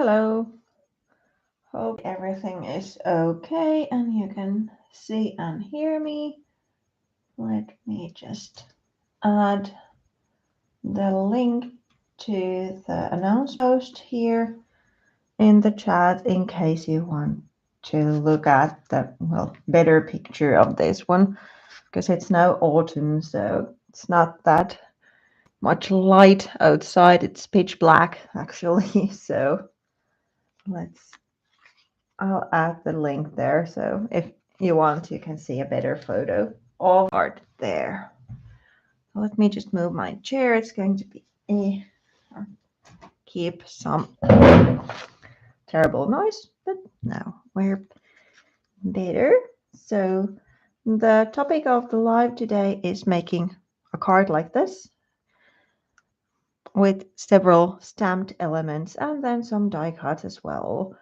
Hello. Hope everything is okay and you can see and hear me. Let me just add the link to the announcement post here in the chat in case you want to look at the better picture of this one, because it's now autumn, so it's not that much light outside. It's pitch black actually. So I'll add the link there, so if you want, you can see a better photo of art there. Let me just move my chair. It's going to be keep some terrible noise, but now we're better. So the topic of the live today is making a card like this with several stamped elements and then some die cuts as well.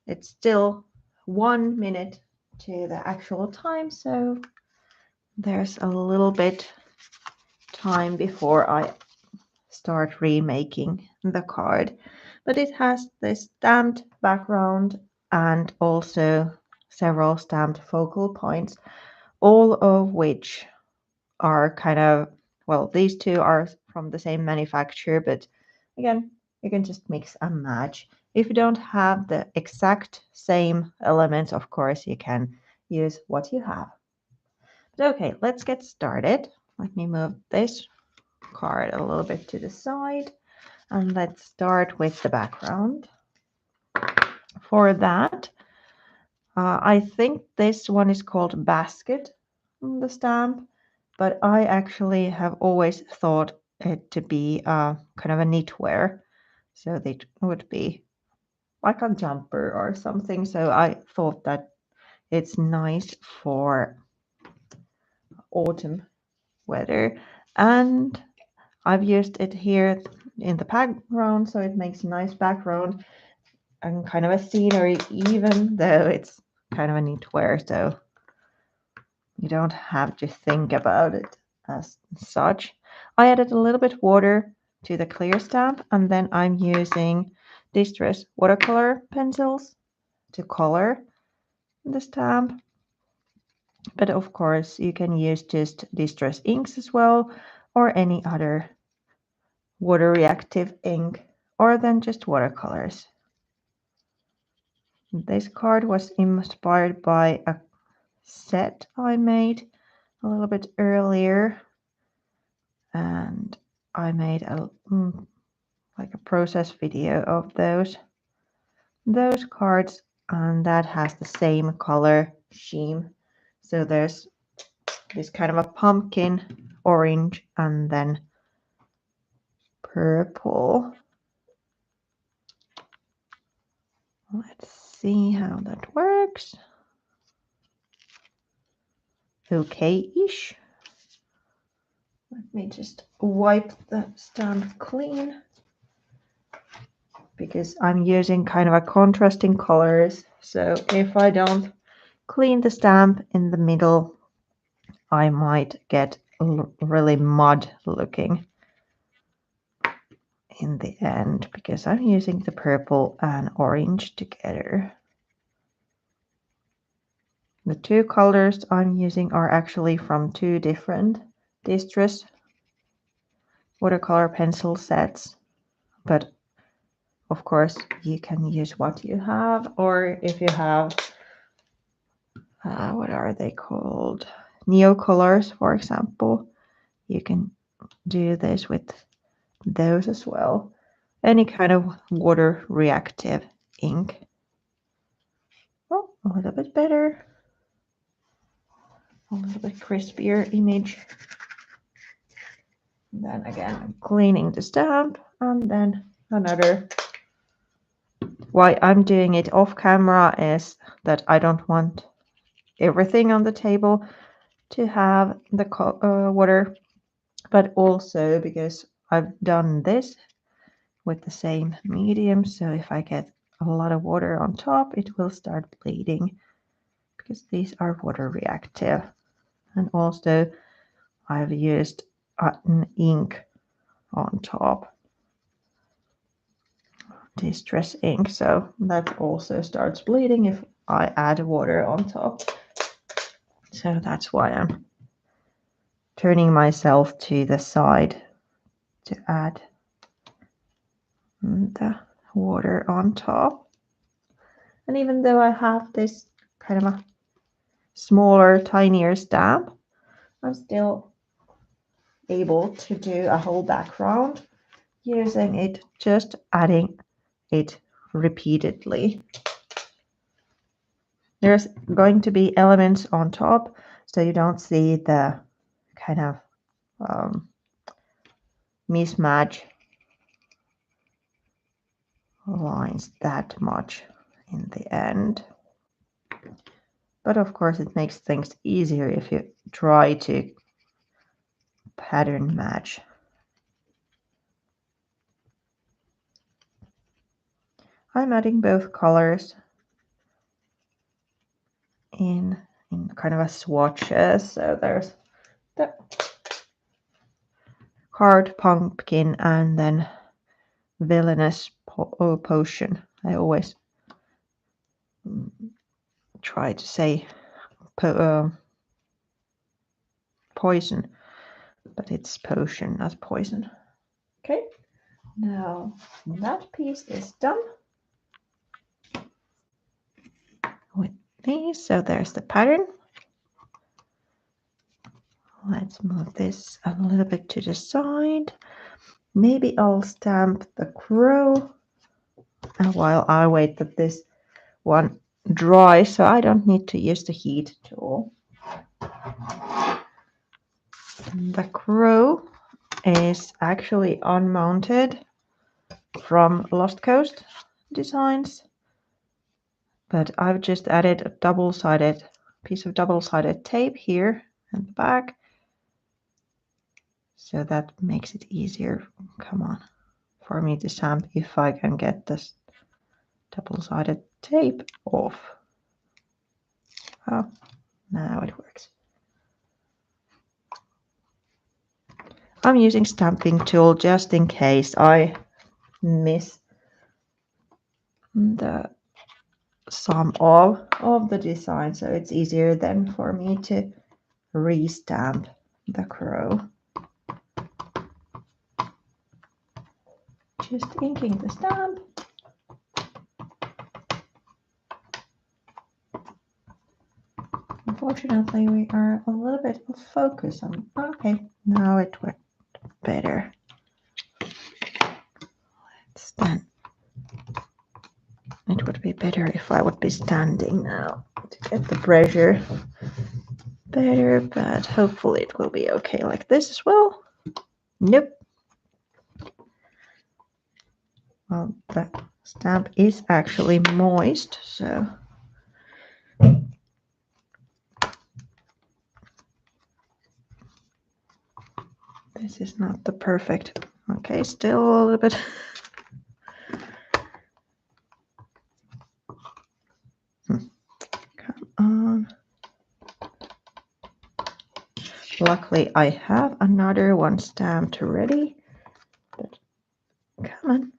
It's still 1 minute to the actual time, so there's a little bit time before I start remaking the card. But it has this stamped background and also several stamped focal points, all of which are kind of, well, these two are from the same manufacturer, but again, you can just mix and match. If you don't have the exact same elements, of course, you can use what you have. But okay, let's get started. Let me move this card a little bit to the side, and let's start with the background. For that, I think this one is called Basket, the stamp, but I actually have always thought it to be kind of a knitwear. So it would be like a jumper or something. So I thought that it's nice for autumn weather. And I've used it here in the background, so it makes a nice background and kind of a scenery, even though it's kind of a knitwear. So you don't have to think about it as such. I added a little bit water to the clear stamp, and then I'm using Distress watercolor pencils to color the stamp. But of course, you can use just Distress inks as well, or any other water reactive ink, or then just watercolors. This card was inspired by a set I made a little bit earlier, and I made a process video of those cards, and that has the same color scheme. So there's this kind of a pumpkin, orange, and then purple. Let's see how that works. Okay-ish. Let me just wipe the stamp clean, because I'm using kind of a contrasting colors. So if I don't clean the stamp in the middle, I might get really mud looking in the end, because I'm using the purple and orange together. The two colors I'm using are actually from two different Distress watercolor pencil sets, but of course you can use what you have, or if you have what are they called, Neocolors, for example, you can do this with those as well. Any kind of water reactive ink. Oh, a little bit better. A little bit crispier image. Then again, I'm cleaning the stamp, and then another. Why I'm doing it off camera is that I don't want everything on the table to have the water, but also because I've done this with the same medium, so if I get a lot of water on top, it will start bleeding, because these are water reactive. And also I've used an ink on top. distress ink, so that also starts bleeding if I add water on top. So that's why I'm turning myself to the side to add the water on top. And even though I have this kind of a smaller, tinier stamp, I'm still able to do a whole background using it, just adding it repeatedly. There's going to be elements on top, so you don't see the kind of mismatch lines that much in the end. But of course it makes things easier if you try to pattern match. I'm adding both colors in kind of a swatches. So there's the card pumpkin and then Villainous potion. I always try to say poison, but it's potion, not poison. Okay, now that piece is done with these. So there's the pattern. Let's move this a little bit to the side. Maybe I'll stamp the crow while I wait that this one dries, so I don't need to use the heat tool. The crow is actually unmounted from Lost Coast Designs, but I've just added a double-sided piece of double-sided tape here at the back, so that makes it easier, come on, for me to stamp if I can get this double-sided tape off. Oh, now it works. I'm using stamping tool just in case I miss the some of the design, so it's easier then for me to restamp the crow. Just inking the stamp. Unfortunately, we are a little bit off focus on. Okay, now it worked better. Let's then. It would be better if I would be standing now to get the pressure better, but hopefully it will be okay like this as well. Nope. Well, the stamp is actually moist, so this is not the perfect. Okay, still a little bit. Come on. Luckily, I have another one stamped ready. But come on.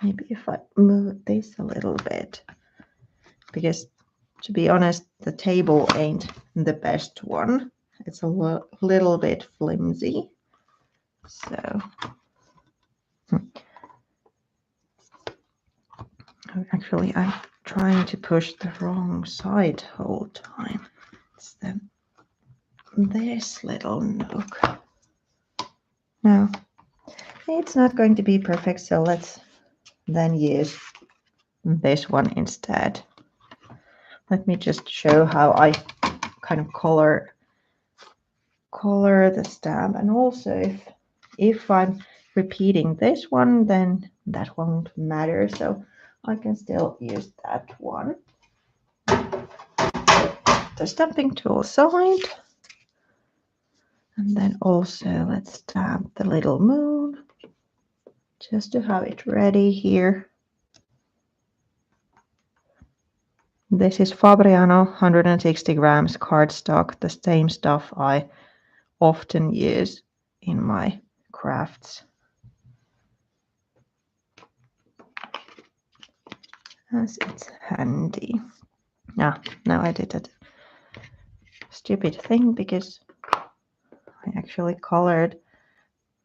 Maybe if I move this a little bit, because to be honest, the table ain't the best one. It's a little bit flimsy. So actually, I'm trying to push the wrong side whole time. It's then this little nook. No, it's not going to be perfect, so let's then use this one instead. Let me just show how I kind of color the stamp, and also if I'm repeating this one, then that won't matter, so I can still use that one. The stamping tool side, and then also let's stamp the little moon just to have it ready here. This is Fabriano 160 grams cardstock, the same stuff I often use in my crafts. as it's handy. Now I did that stupid thing because I actually colored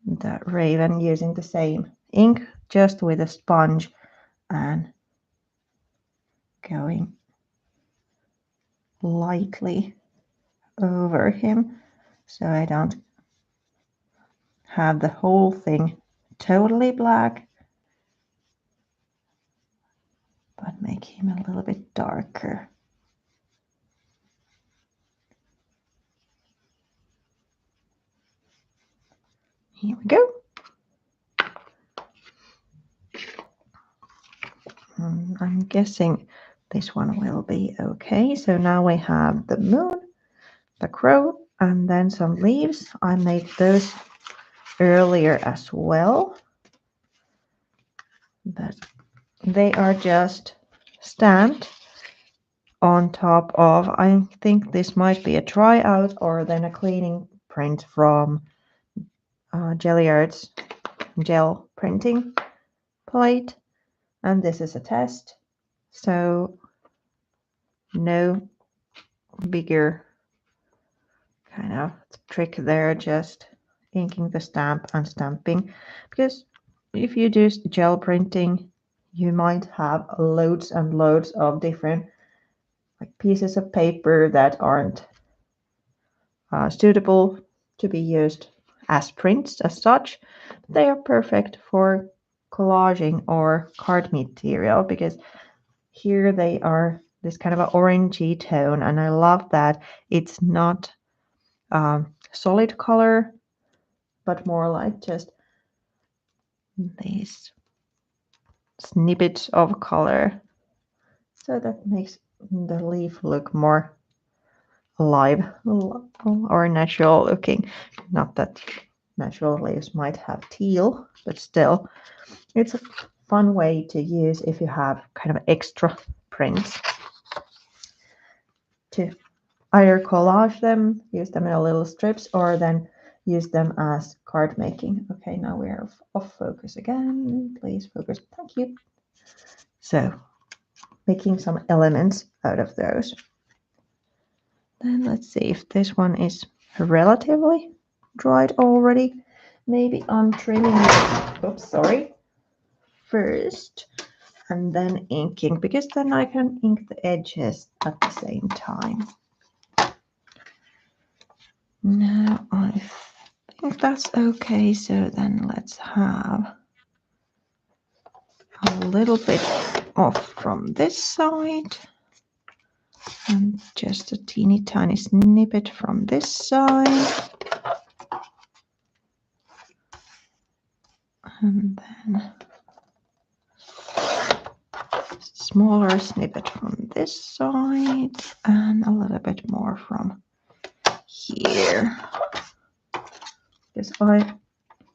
the Raven using the same ink, just with a sponge and going lightly over him so I don't have the whole thing totally black, but make him a little bit darker. Here we go. I'm guessing this one will be okay. So now we have the moon, the crow, and then some leaves. I made those earlier as well, but they are just stamped on top of, I think this might be a tryout or then a cleaning print from Jellyart's gel printing plate, and this is a test, so no bigger kind of trick there, just inking the stamp and stamping, because if you do gel printing you might have loads and loads of different pieces of paper that aren't suitable to be used as prints as such. They are perfect for collaging or card material, because here they are this kind of an orangey tone, and I love that it's not solid color but more like just these snippets of color, so that makes the leaf look more alive or natural looking. Not that natural leaves might have teal, but still it's a fun way to use if you have kind of extra prints to either collage them, use them in little strips, or then use them as card making. Okay, now we are off focus again. Please focus. Thank you. So making some elements out of those. Then let's see if this one is relatively dried already. Maybe I'm trimming it, oops, sorry, first and then inking, because then I can ink the edges at the same time. Now I think that's okay, so then let's have a little bit off from this side and just a teeny tiny snippet from this side, and then smaller snippet from this side and a little bit more from here, because I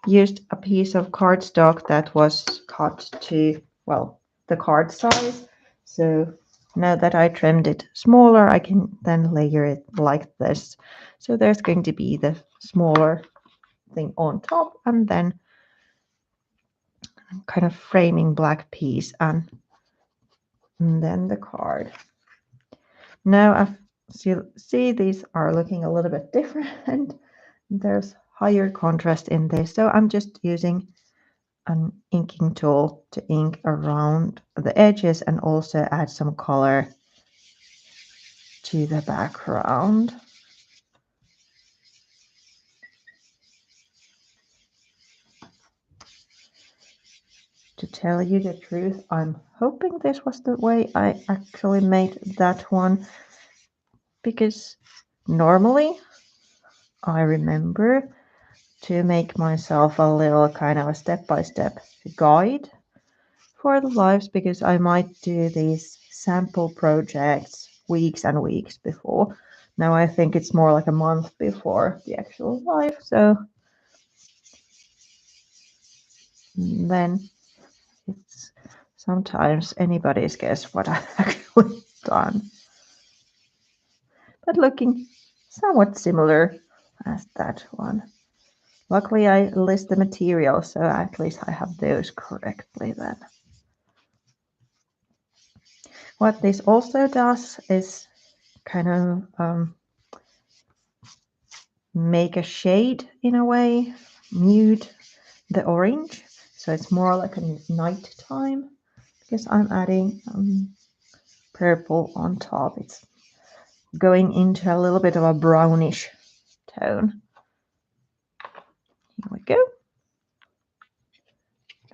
used a piece of cardstock that was cut to, well, the card size. So now that I trimmed it smaller, I can then layer it like this. So there's going to be the smaller thing on top, and then kind of framing black piece, and then the card. Now I see these are looking a little bit different. There's higher contrast in this, so I'm just using an inking tool to ink around the edges and also add some color to the background. To tell you the truth, I'm hoping this was the way I actually made that one, because normally I remember to make myself a little kind of a step-by-step guide for the lives, because I might do these sample projects weeks and weeks before. Now I think it's more like a month before the actual live, so then it's sometimes anybody's guess what I've actually done. But looking somewhat similar as that one. Luckily I list the materials, so at least I have those correctly then. What this also does is kind of make a shade in a way, mute the orange, so it's more like a night time because I'm adding purple on top. It's going into a little bit of a brownish tone. Here we go.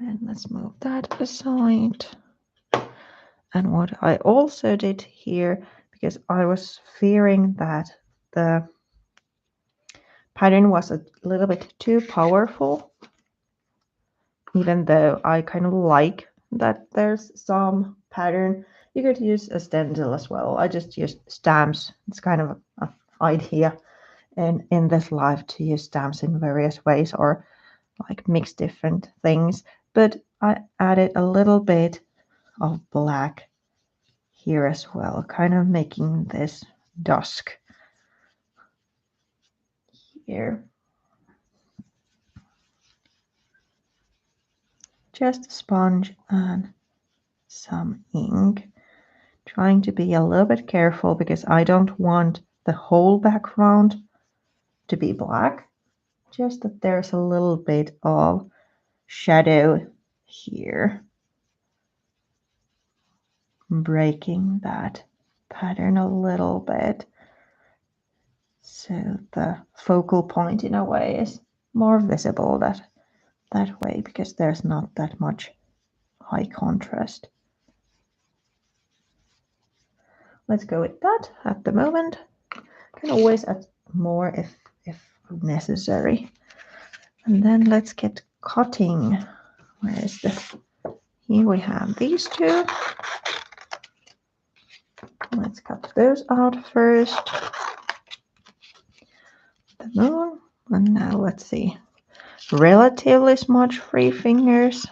Then let's move that aside. And what I also did here, because I was fearing that the pattern was a little bit too powerful, even though I kind of like that there's some pattern. You could use a stencil as well. I just used stamps. It's kind of an idea in this life to use stamps in various ways or like mix different things. But I added a little bit of black here as well, kind of making this dusk here. Just a sponge and some ink. Trying to be a little bit careful because I don't want the whole background to be black. Just that there's a little bit of shadow here. Breaking that pattern a little bit. So the focal point in a way is more visible that way because there's not that much high contrast. Let's go with that at the moment. Can always add more if necessary. And then let's get cutting. Where is this? Here we have these two. Let's cut those out first. The moon. And now let's see. Relatively smudge-free fingers.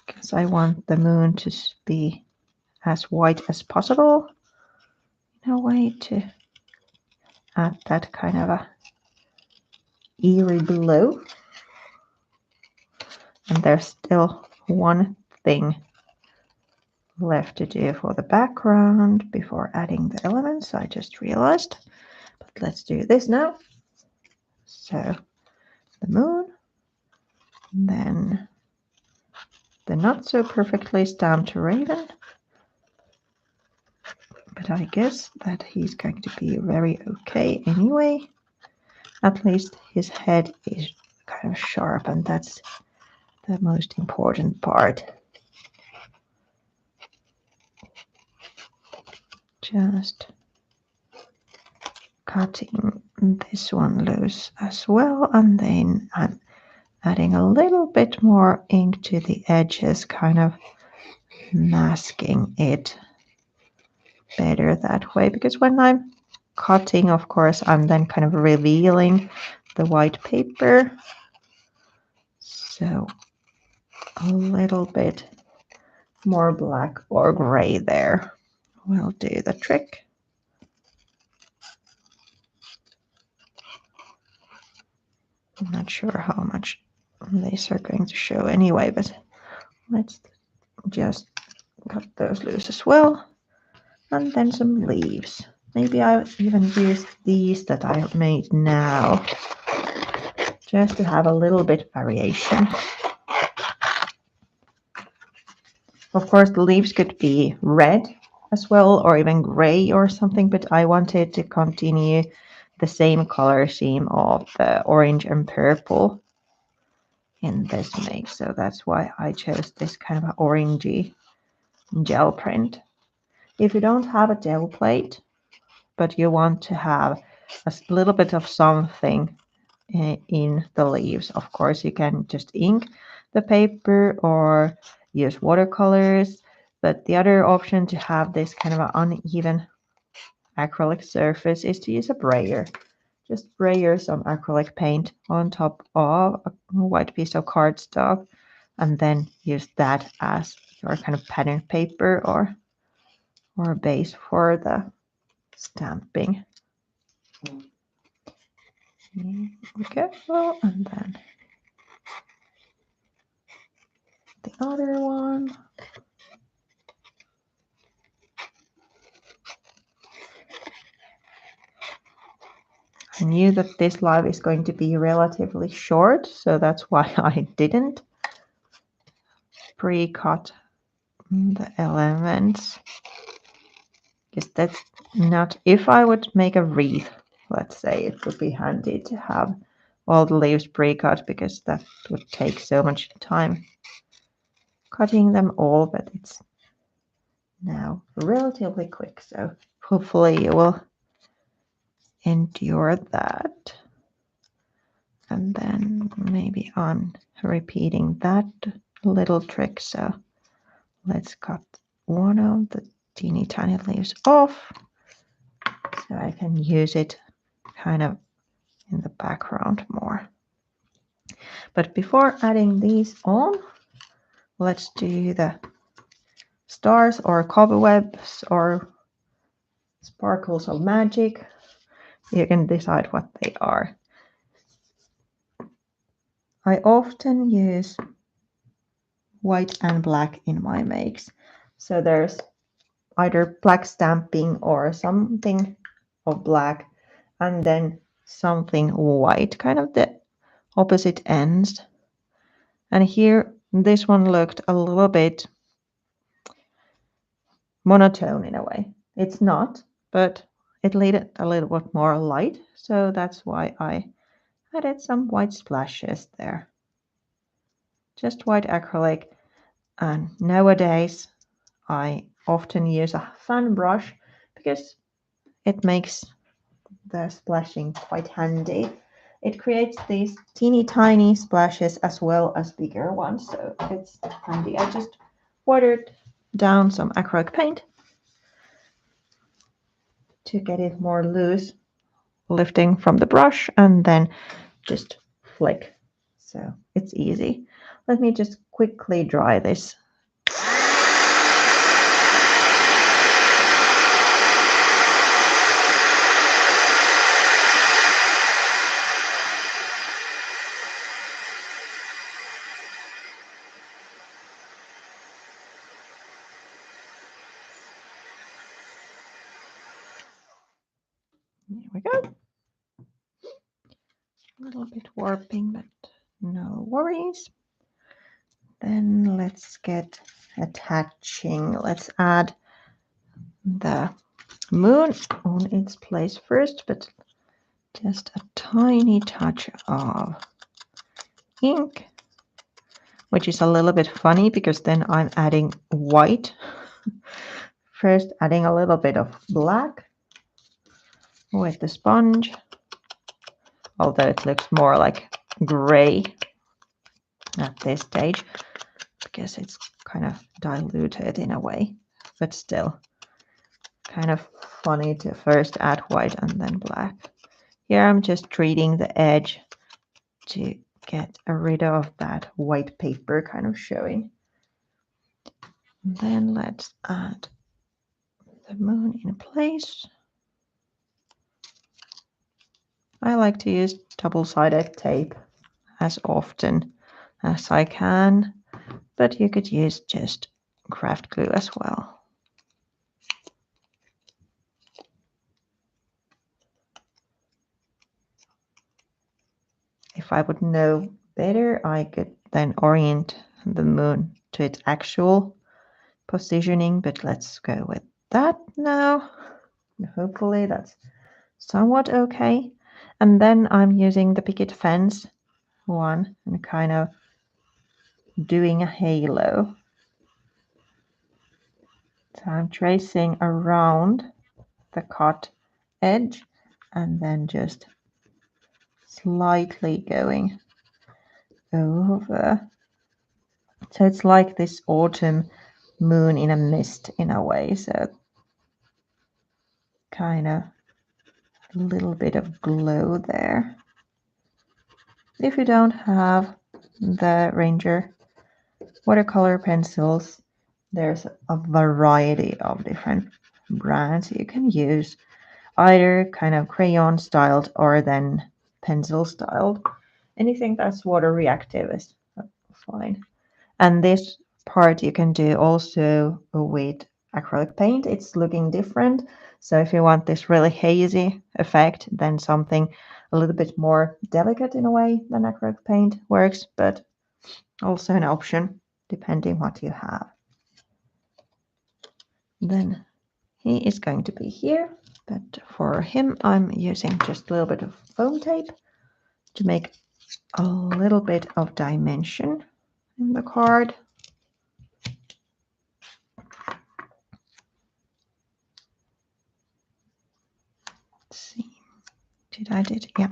Because I want the moon to be as white as possible. In a way to add that kind of a eerie glow. And there's still one thing left to do for the background before adding the elements. I just realized, but let's do this now. So the moon, then the not so perfectly stamped raven, but I guess that he's going to be very okay anyway. At least his head is kind of sharp, and that's the most important part. Just cutting this one loose as well, and then I'm adding a little bit more ink to the edges, kind of masking it better that way, because when I'm cutting, of course, I'm then kind of revealing the white paper. So a little bit more black or gray there will do the trick. I'm not sure how much these are going to show anyway, but let's just cut those loose as well. And then some leaves. Maybe I'll even use these that I made now, just to have a little bit variation. Of course, the leaves could be red as well, or even gray or something, but I wanted to continue the same color scheme of the orange and purple in this make. So that's why I chose this kind of orangey gel print. If you don't have a gel plate, but you want to have a little bit of something in the leaves, of course, you can just ink the paper or use watercolors. But the other option to have this kind of an uneven acrylic surface is to use a brayer. Just brayer some acrylic paint on top of a white piece of cardstock and then use that as your kind of pattern paper or a base for the stamping. Okay, well, and then the other one. knew that this live is going to be relatively short, so that's why I didn't pre-cut the elements. Because that's not, if I would make a wreath, let's say, it would be handy to have all the leaves pre-cut, because that would take so much time cutting them all, but it's now relatively quick, so hopefully you will endure that. And then maybe I'm repeating that little trick, so let's cut one of the teeny tiny leaves off so I can use it kind of in the background more. But before adding these on, let's do the stars or cobwebs or sparkles of magic. You can decide what they are. I often use white and black in my makes. So there's either black stamping or something of black, and then something white, kind of the opposite ends. And here, this one looked a little bit monotone in a way. It's not, but it needed a little bit more light, so that's why I added some white splashes there. Just white acrylic, and nowadays I often use a fan brush because it makes the splashing quite handy. It creates these teeny tiny splashes as well as bigger ones, so it's handy. I just watered down some acrylic paint to get it more loose, lifting from the brush, and then just flick. So it's easy. Let me just quickly dry this. Here we go. A little bit warping, but no worries. Then let's get attaching. Let's add the moon on its place first, but just a tiny touch of ink, which is a little bit funny because then I'm adding white. First adding a little bit of black with the sponge, although it looks more like gray at this stage because it's kind of diluted in a way, but still kind of funny to first add white and then black. Here I'm just treating the edge to get rid of that white paper kind of showing. And then let's add the moon in place. I like to use double-sided tape as often as I can, but you could use just craft glue as well. If I would know better, I could then orient the moon to its actual positioning, but let's go with that now. Hopefully that's somewhat okay. And then I'm using the Picket fence one and kind of doing a halo. So I'm tracing around the cut edge and then just slightly going over. So it's like this autumn moon in a mist in a way. So kind of a little bit of glow there. If you don't have the Ranger watercolor pencils, there's a variety of different brands you can use, either kind of crayon styled or then pencil styled. Anything that's water reactive is fine. And this part you can do also with acrylic paint, it's looking different. So if you want this really hazy effect, then something a little bit more delicate in a way than acrylic paint works, but also an option depending what you have. Then he is going to be here, but for him I'm using just a little bit of foam tape to make a little bit of dimension in the card. Let's see, yeah,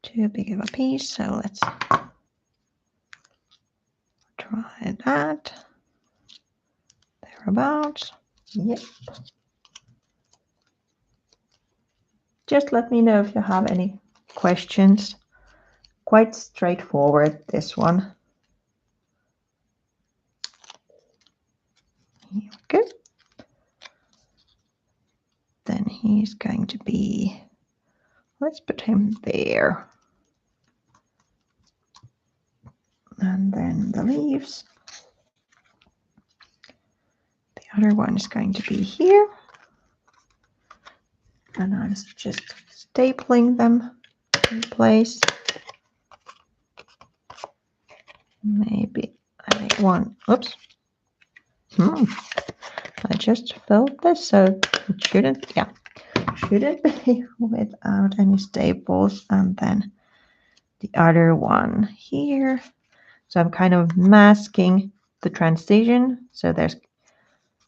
too big of a piece, so let's try that. Thereabouts. Yep. Just let me know if you have any questions. Quite straightforward, this one. Here we go. Then he's going to be, let's put him there. And then the leaves. The other one is going to be here. And I'm just stapling them in place. Maybe I make one, oops. I just felt this, so it shouldn't be without any staples. And then the other one here. So I'm kind of masking the transition. So there's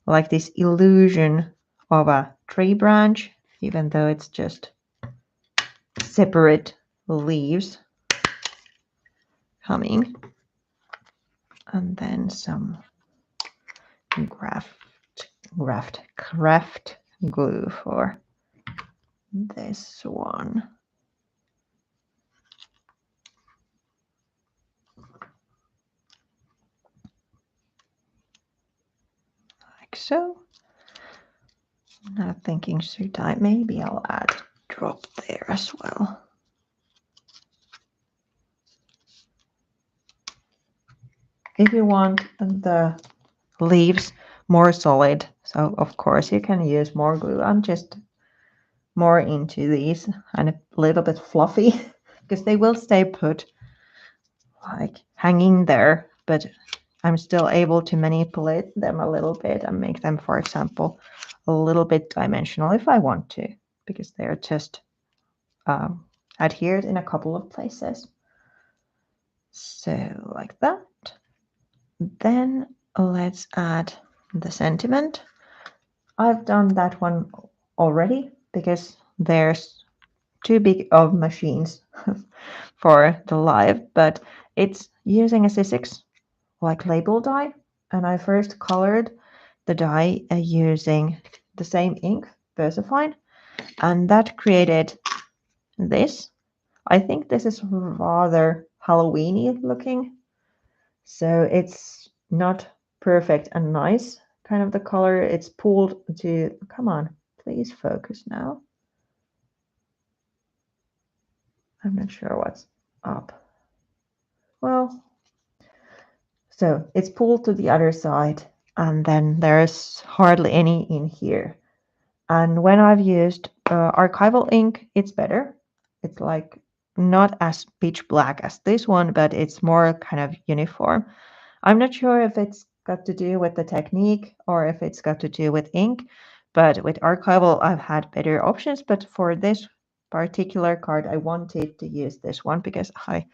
like this illusion of a tree branch, even though it's just separate leaves coming. And then some craft glue for this one. Like so. Now thinking, should I, maybe I'll add a drop there as well. If you want the leaves more solid, so of course you can use more glue. I'm just more into these and a little bit fluffy because they will stay put like hanging there, but I'm still able to manipulate them a little bit and make them, for example, a little bit dimensional if I want to, because they're just adhered in a couple of places. So like that. Then let's add the sentiment. I've done that one already because there's too big of machines for the live, but it's using a Sizzix like label die, and I first colored the die using the same ink, VersaFine, and that created this. I think this is rather Halloweeny looking, so it's not perfect and nice kind of the color. It's pulled to, come on, please focus now. I'm not sure what's up. Well, so it's pulled to the other side, and then there's hardly any in here. And when I've used archival ink, it's better. It's like not as pitch black as this one, but it's more kind of uniform. I'm not sure if it's got to do with the technique or if it's got to do with ink, but with archival, I've had better options. But for this particular card, I wanted to use this one because I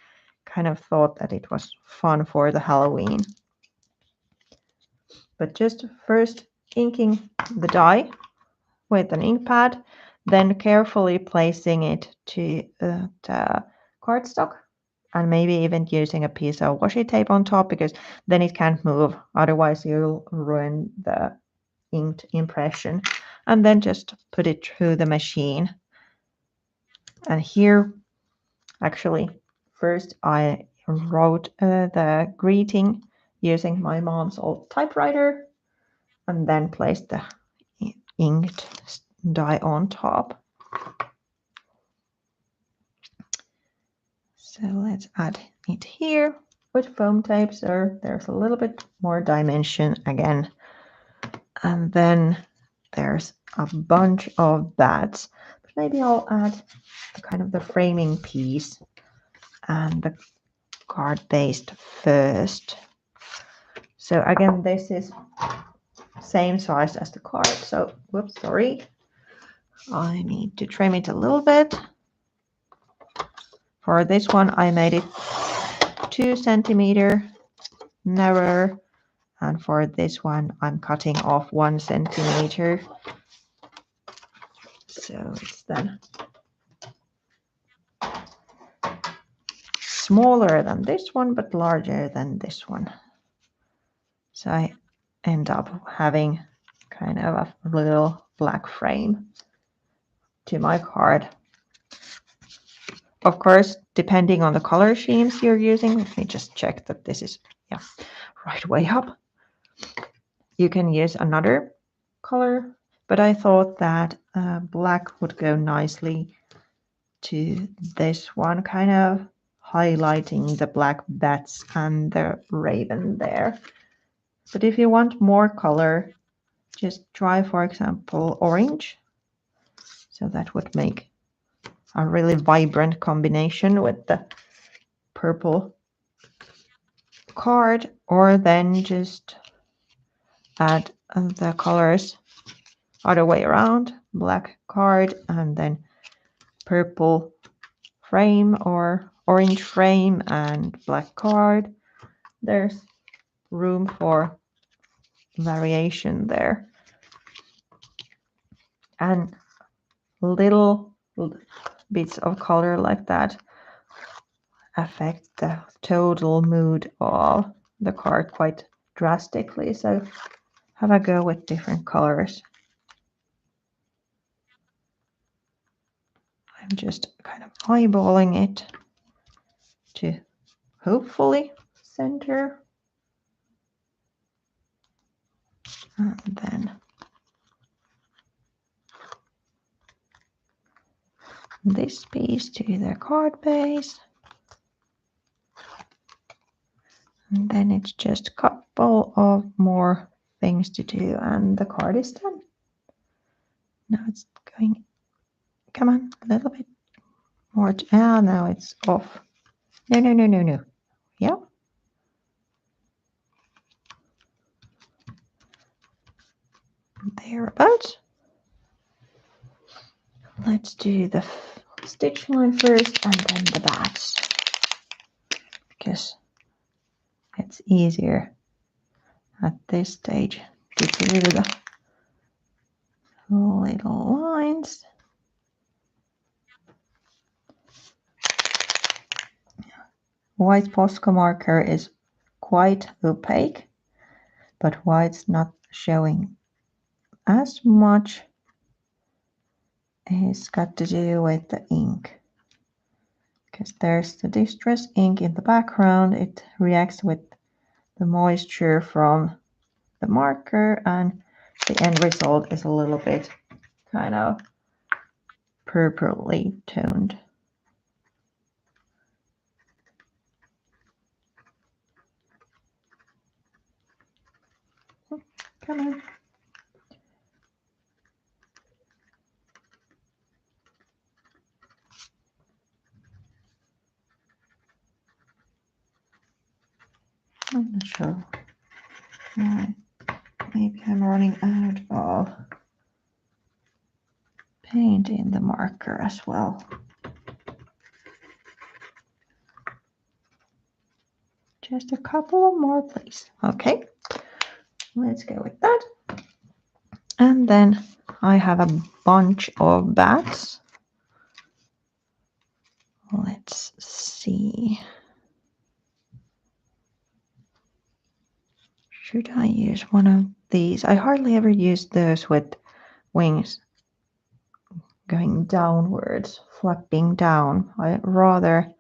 kind of thought that it was fun for the Halloween. But just first inking the die with an ink pad, then carefully placing it to the cardstock, and maybe even using a piece of washi tape on top, because then it can't move. Otherwise, you'll ruin the inked impression. And then just put it through the machine. And here, actually, first I wrote the greeting using my mom's old typewriter, and then placed the inked die on top. So let's add it here with foam tape, so there's a little bit more dimension again And then there's a bunch of bats. But maybe I'll add the kind of the framing piece and the card based first. So again, this is same size as the card. So, whoops, sorry. I need to trim it a little bit. For this one, I made it 2 centimeter narrower. And for this one, I'm cutting off 1 centimeter. So it's then smaller than this one, but larger than this one. So I end up having kind of a little black frame to my card. Of course, depending on the color schemes you're using, let me just check that this is right way up. You can use another color, but I thought that black would go nicely to this one, kind of highlighting the black bats and the raven there. But if you want more color, just try, for example, orange. So that would make a really vibrant combination with the purple card, or then just add the colors other way around, black card and then purple frame or orange frame and black card. There's room for variation there. And little bits of color like that affect the total mood of the card quite drastically. So have a go with different colors. I'm just kind of eyeballing it to hopefully center. And then this piece to the card base. And then it's just a couple of more things to do and the card is done. Now it's going, come on, a little bit more. Now it's off. No. Yeah. Thereabouts. Let's do the stitch line first and then the bats, because it's easier at this stage to do the little lines. White Posca marker is quite opaque, but why it's not showing as much is got to do with the ink, because there's the distress ink in the background. It reacts with the moisture from the marker and the end result is a little bit kind of purpley toned. Come on. I'm not sure. Maybe I'm running out of paint in the marker as well. Just a couple of more, please. Okay, let's go with that. And then I have a bunch of bats. Let's see. Should I use one of these? I hardly ever use those with wings going downwards, flapping down. I rather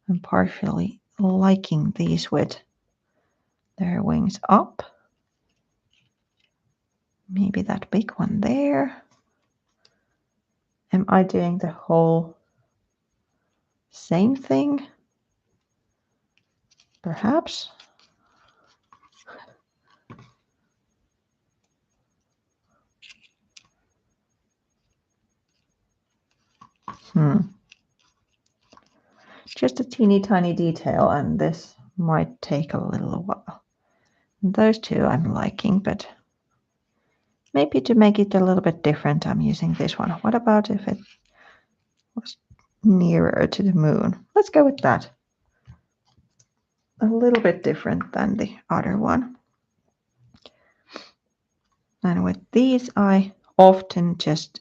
am partially liking these with their wings up. Maybe that big one there. Am I doing the whole same thing? Perhaps. Just a teeny tiny detail, and this might take a little while. Those two I'm liking, but maybe to make it a little bit different, I'm using this one. What about if it was nearer to the moon? Let's go with that. A little bit different than the other one. And with these, I often just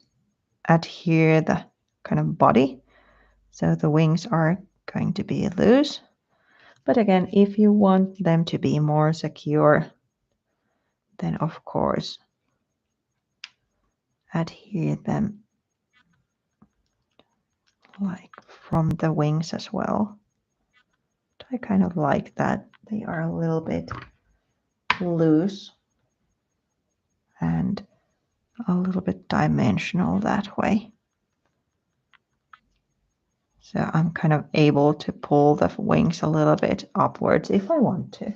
adhere the kind of body. So the wings are going to be loose. But again, if you want them to be more secure, then of course adhere them like from the wings as well. I kind of like that they are a little bit loose and a little bit dimensional that way. So I'm kind of able to pull the wings a little bit upwards if I want to.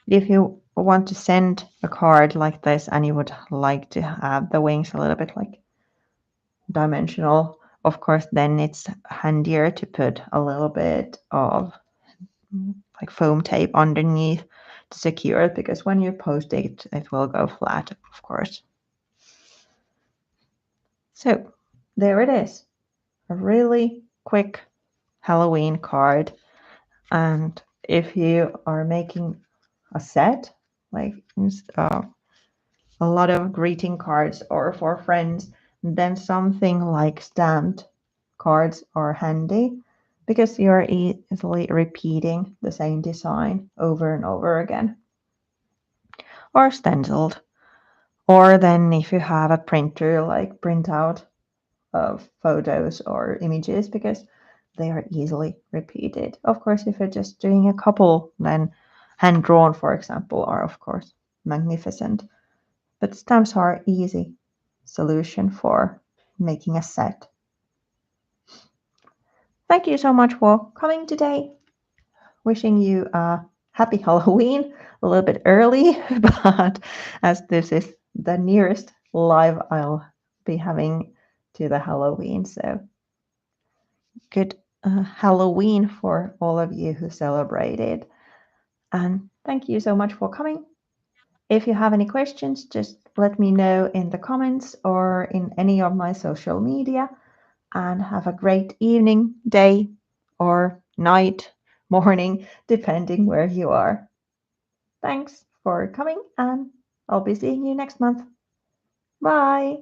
If you want to send a card like this and you would like to have the wings a little bit like dimensional, of course, then it's handier to put a little bit of like foam tape underneath to secure it, because when you post it, it will go flat, of course. So there it is, a really quick Halloween card. And if you are making a set, like a lot of greeting cards or for friends, then something like stamped cards are handy, because you're easily repeating the same design over and over again. Or stenciled. Or then if you have a printer, like print out of photos or images, because they are easily repeated. Of course, if you're just doing a couple, then hand drawn, for example, are of course magnificent. But stamps are easy solution for making a set. Thank you so much for coming today. Wishing you a happy Halloween, a little bit early, but as this is the nearest live I'll be having to the Halloween. So good Halloween for all of you who celebrated. And thank you so much for coming. If you have any questions, just let me know in the comments or in any of my social media. And have a great evening, day, or night, morning, depending where you are. Thanks for coming, and I'll be seeing you next month. Bye.